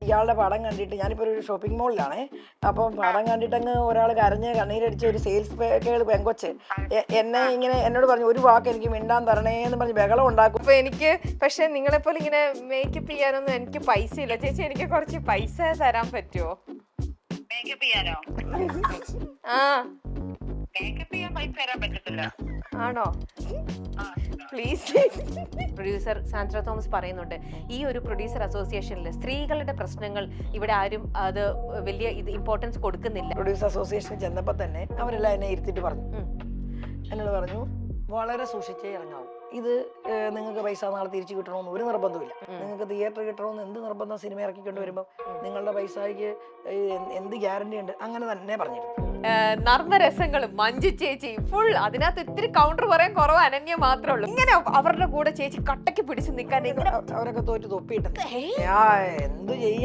ഇയാളുടെ പടം കണ്ടിട്ട് ഞാനിപ്പോൾ ഒരു ഷോപ്പിംഗ് മോളിലാണേ. അപ്പം പടം കണ്ടിട്ടങ്ങ് ഒരാൾ കരഞ്ഞ് കണ്ണീരടിച്ച് ഒരു സെയിൽസ് പെങ്കൊച്ച് എന്നെ ഇങ്ങനെ എന്നോട് പറഞ്ഞു ഒരു വാക്ക് എനിക്ക് മിണ്ടാൻ തരണേ എന്ന് പറഞ്ഞ് ബഹളം ഉണ്ടാക്കും. അപ്പൊ എനിക്ക് പക്ഷെ നിങ്ങളെപ്പോലെ ഇങ്ങനെ മേക്കപ്പ് ചെയ്യാനൊന്നും എനിക്ക് പൈസ ഇല്ല. ചേച്ചി എനിക്ക് കുറച്ച് പൈസ തരാൻ പറ്റുമോ? മേക്കപ്പ് ചെയ്യാനോ? ആ മേക്കപ്പ് ചെയ്യാൻ പൈസ തരാൻ പറ്റത്തില്ല. ആണോ? പ്ലീസ്. പ്രൊഡ്യൂസർ സാന്ദ്ര തോമസ് പറയുന്നുണ്ട്, ഈ ഒരു പ്രൊഡ്യൂസർ അസോസിയേഷനിൽ സ്ത്രീകളുടെ പ്രശ്നങ്ങൾ ഇവിടെ ആരും അത് വലിയ ഇത് ഇമ്പോർട്ടൻസ് കൊടുക്കുന്നില്ല. പ്രൊഡ്യൂസർ അസോസിയേഷനിൽ ചെന്നപ്പോൾ തന്നെ അവരെല്ലാം എന്നെ ഇരുത്തിയിട്ട് പറഞ്ഞു, എന്നോട് പറഞ്ഞു വളരെ സൂക്ഷിച്ചേ ഇറങ്ങാവൂ. ഇത് നിങ്ങൾക്ക് പൈസ നാളെ തിരിച്ചു കിട്ടണമെന്ന് ഒരു നിർബന്ധമില്ല. നിങ്ങൾക്ക് തിയേറ്റർ കിട്ടണമെന്ന് എന്ത് നിർബന്ധം സിനിമ ഇറക്കിക്കൊണ്ട് വരുമ്പോൾ നിങ്ങളുടെ പൈസയ്ക്ക് എന്ത് ഗ്യാരണ്ടി ഉണ്ട്, അങ്ങനെ തന്നെ പറഞ്ഞിരുന്നു. നർമ്മരസങ്ങളും മഞ്ജു ചേച്ചി ഫുൾ അതിനകത്ത് ഇത്തിരി കൗണ്ടർ പറയാൻ കുറവ് അനന്യ മാത്രമേ ഉള്ളൂ. ഇങ്ങനെ അവരുടെ കൂടെ ചേച്ചി കട്ടയ്ക്ക് പിടിച്ച് നിൽക്കാൻ അവരൊക്കെ തോറ്റ് തൊപ്പിയിട്ട് എന്ത് ചെയ്യാൻ.